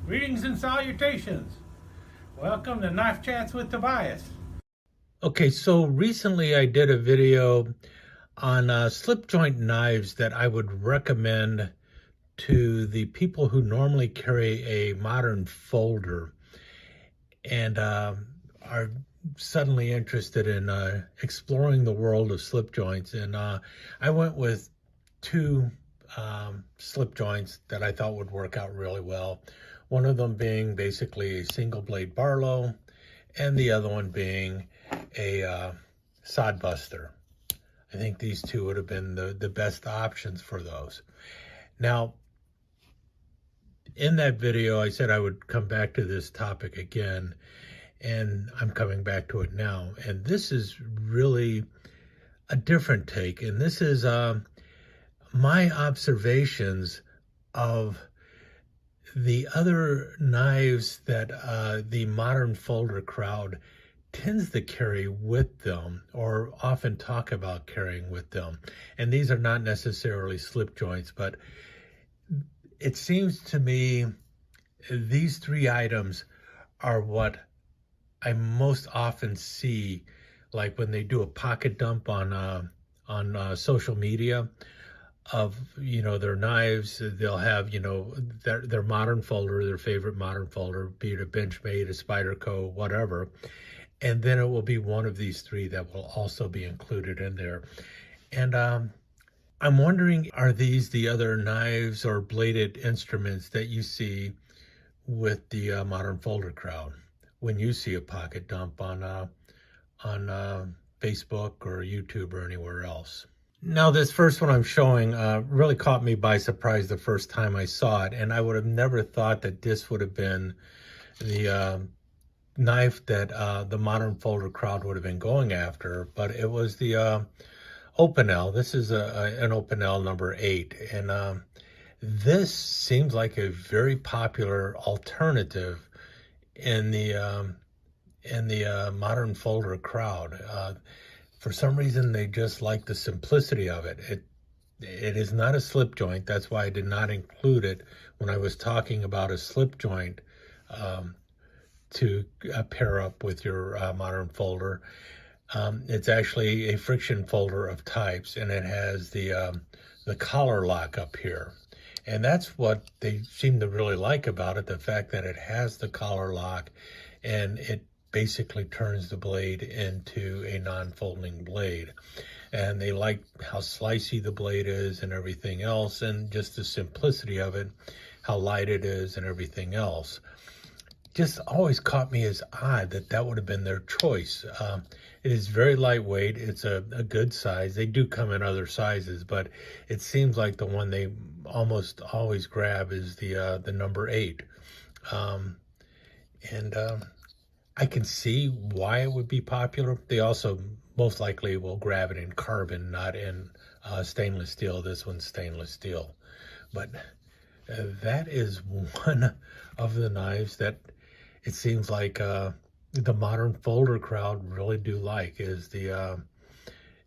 Greetings and salutations. Welcome to Knife Chats with Tobias. Okay, so recently I did a video on slip joint knives that I would recommend to the people who normally carry a modern folder and are suddenly interested in exploring the world of slip joints. And I went with two slip joints that I thought would work out really well. One of them being basically a single blade Barlow, and the other one being a sod buster. I think these two would have been the best options for those. Now, in that video, I said I would come back to this topic again, and I'm coming back to it now. And this is really a different take, and this is my observations of the other knives that the modern folder crowd tends to carry with them, or often talk about carrying with them. And these are not necessarily slip joints, but it seems to me these three items are what I most often see, like when they do a pocket dump on social media of, their knives. They'll have, their modern folder, their favorite modern folder, be it a Benchmade, a Spyderco, whatever. And then it will be one of these three that will also be included in there. And I'm wondering, are these the other knives or bladed instruments that you see with the modern folder crowd when you see a pocket dump on Facebook or YouTube or anywhere else? Now, this first one I'm showing really caught me by surprise the first time I saw it, and I would have never thought that this would have been the knife that the modern folder crowd would have been going after, but it was the Opinel. This is an Opinel number 8, and this seems like a very popular alternative in the modern folder crowd. For some reason, they just like the simplicity of it. It is not a slip joint. That's why I did not include it when I was talking about a slip joint to pair up with your modern folder. It's actually a friction folder of types, and it has the collar lock up here. And that's what they seem to really like about it, the fact that it has the collar lock, and it basically turns the blade into a non-folding blade. And they like how slicey the blade is and everything else, and just the simplicity of it, how light it is and everything else. Just always caught me as odd that that would have been their choice. It is very lightweight. It's a good size. They do come in other sizes, but it seems like the one they almost always grab is the number 8. I can see why it would be popular. They also most likely will grab it in carbon, not in stainless steel. This one's stainless steel. But that is one of the knives that it seems like the modern folder crowd really do like, is the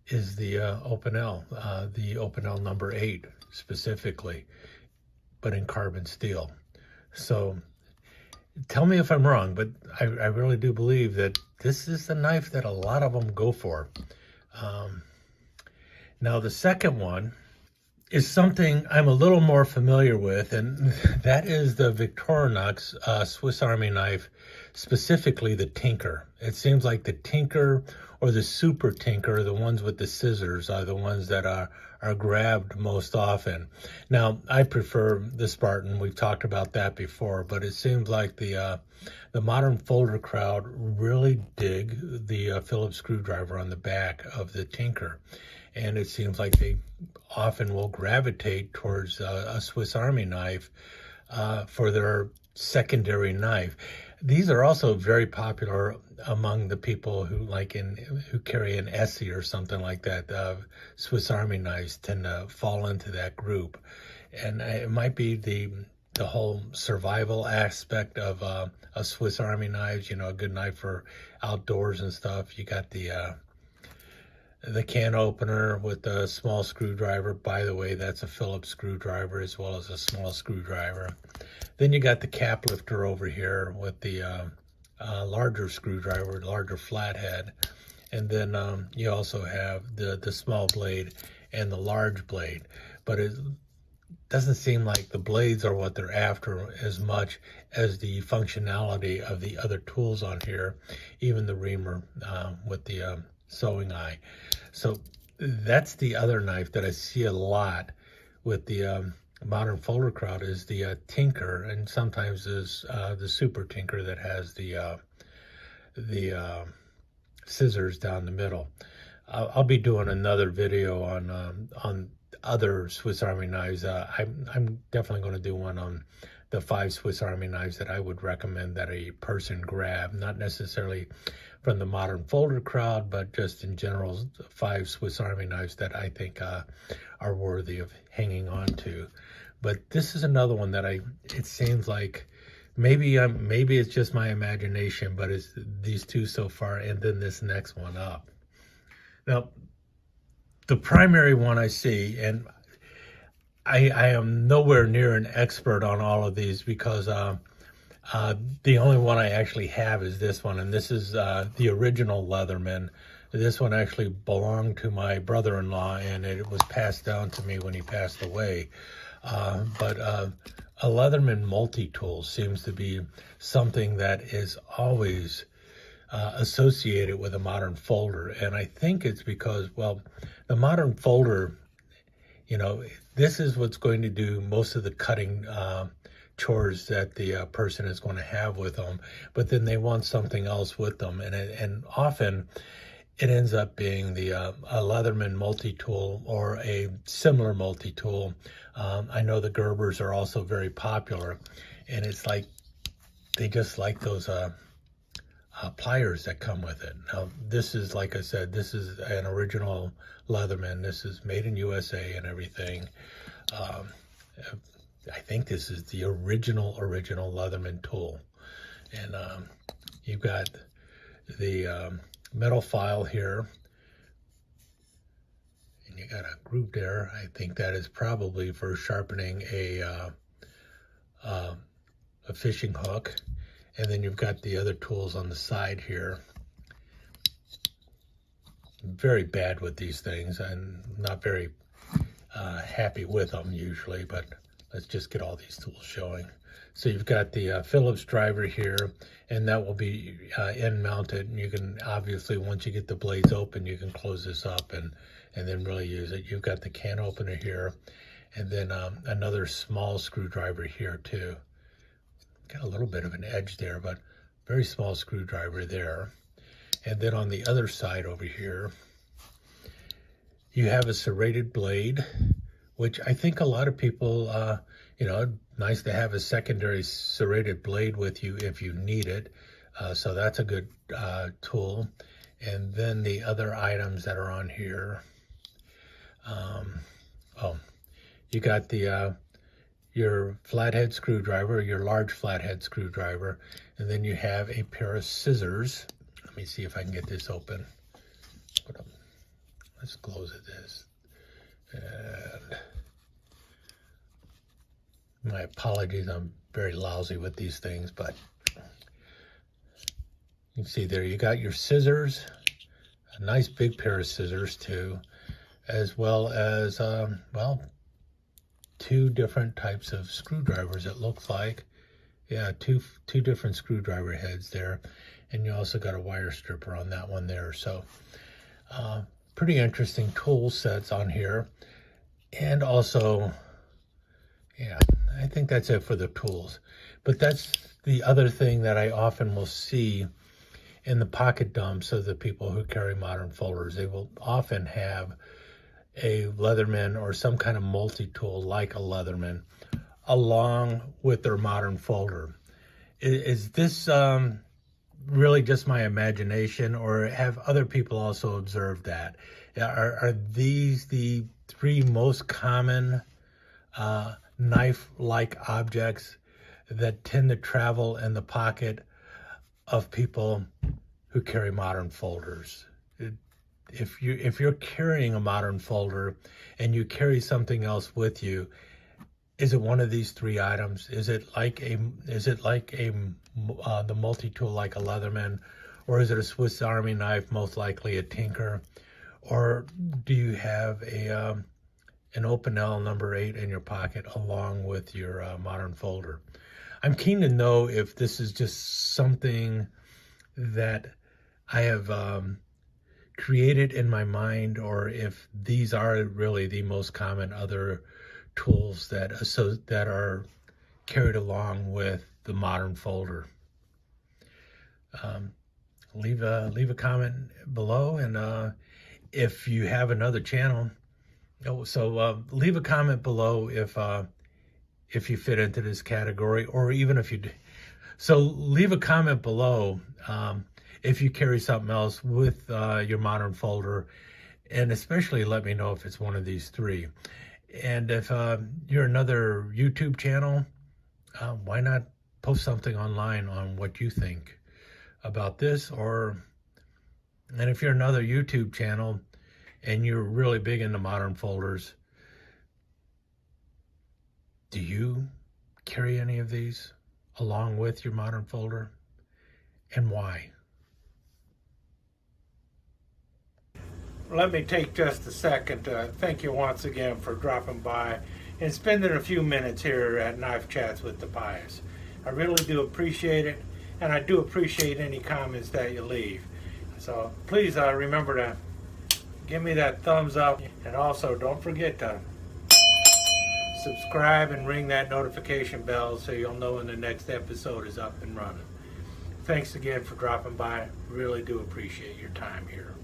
Opinel, the Opinel number 8 specifically, but in carbon steel. So tell me if I'm wrong, but I really do believe that this is the knife that a lot of them go for. Now, the second one is something I'm a little more familiar with, and that is the Victorinox Swiss Army knife, specifically the Tinker. It seems like the Tinker or the Super Tinker, the ones with the scissors, are the ones that are grabbed most often. Now, I prefer the Spartan. We've talked about that before, but it seems like the modern folder crowd really dig the Phillips screwdriver on the back of the Tinker. And it seems like they often will gravitate towards a Swiss Army knife for their secondary knife. These are also very popular among the people who who carry an Essie or something like that. Swiss Army knives tend to fall into that group, and it might be the whole survival aspect of a Swiss Army knives. A good knife for outdoors and stuff. You got the the can opener with a small screwdriver. By the way, that's a Phillips screwdriver as well as a small screwdriver. Then you got the cap lifter over here with the larger screwdriver, larger flathead. And then you also have the small blade and the large blade. But it doesn't seem like the blades are what they're after as much as the functionality of the other tools on here, even the reamer with the sewing eye. So that's the other knife that I see a lot with the modern folder crowd, is the Tinker, and sometimes is the Super Tinker that has the scissors down the middle. I'll be doing another video on other Swiss Army knives. I'm definitely going to do one on the 5 Swiss Army knives that I would recommend that a person grab, not necessarily from the modern folder crowd, but just in general, 5 Swiss Army knives that I think are worthy of hanging on to. But this is another one that it seems like maybe it's just my imagination, but it's these two so far, and then this next one up. Now, the primary one I see, and I am nowhere near an expert on all of these, because the only one I actually have is this one, and this is the original Leatherman. This one actually belonged to my brother-in-law, and it was passed down to me when he passed away. But a Leatherman multi-tool seems to be something that is always associated with a modern folder. And I think it's because, well, the modern folder, you know, this is what's going to do most of the cutting chores that the person is going to have with them. But then they want something else with them. And often it ends up being a Leatherman multi-tool or a similar multi-tool. I know the Gerbers are also very popular, and it's like they just like those pliers that come with it. Now, this is, like I said, this is an original Leatherman. This is made in USA and everything. I think this is the original Leatherman tool. And you've got the metal file here, and you got a groove there. I think that is probably for sharpening a fishing hook. And then you've got the other tools on the side here. I'm very bad with these things. I'm not very happy with them usually, but let's just get all these tools showing. So you've got the Phillips driver here, and that will be end mounted. And you can obviously, once you get the blades open, you can close this up and then really use it. You've got the can opener here, and then another small screwdriver here too. Got a little bit of an edge there, but very small screwdriver there. And then on the other side over here, you have a serrated blade, which I think a lot of people, you know, nice to have a secondary serrated blade with you if you need it. So that's a good tool. And then the other items that are on here. You got the your flathead screwdriver, your large flathead screwdriver, and then you have a pair of scissors. Let me see if I can get this open. Let's close this. And my apologies, I'm very lousy with these things, but you can see there you got your scissors, a nice big pair of scissors too, as well as, well, 2 different types of screwdrivers, it looks like. Yeah, two different screwdriver heads there. And you also got a wire stripper on that one there. So pretty interesting tool sets on here. And also, yeah, I think that's it for the tools. But that's the other thing that I often will see in the pocket dumps of the people who carry modern folders. They will often have a Leatherman or some kind of multi-tool like a Leatherman along with their modern folder. Is this really just my imagination, or have other people also observed that? Are these the 3 most common knife-like objects that tend to travel in the pocket of people who carry modern folders? if you're carrying a modern folder and you carry something else with you, is it one of these three items? Is it like the multi-tool like a Leatherman, or is it a Swiss Army knife, most likely a Tinker, or do you have an Opinel number 8 in your pocket along with your modern folder? I'm keen to know if this is just something that I have created in my mind, or if these are really the most common other tools that are carried along with the modern folder. Leave a comment below, and if you have another channel, leave a comment below if you fit into this category, or even if you do. So leave a comment below if you carry something else with your modern folder, and especially let me know if it's one of these three. And if you're another YouTube channel, why not post something online on what you think about this? And if you're another YouTube channel and you're really big into modern folders, do you carry any of these along with your modern folder, and why? Let me take just a second to thank you once again for dropping by and spending a few minutes here at Knife Chats with Tobias. I really do appreciate it, and I do appreciate any comments that you leave. So please remember to give me that thumbs up, and also don't forget to subscribe and ring that notification bell so you'll know when the next episode is up and running. Thanks again for dropping by. Really do appreciate your time here.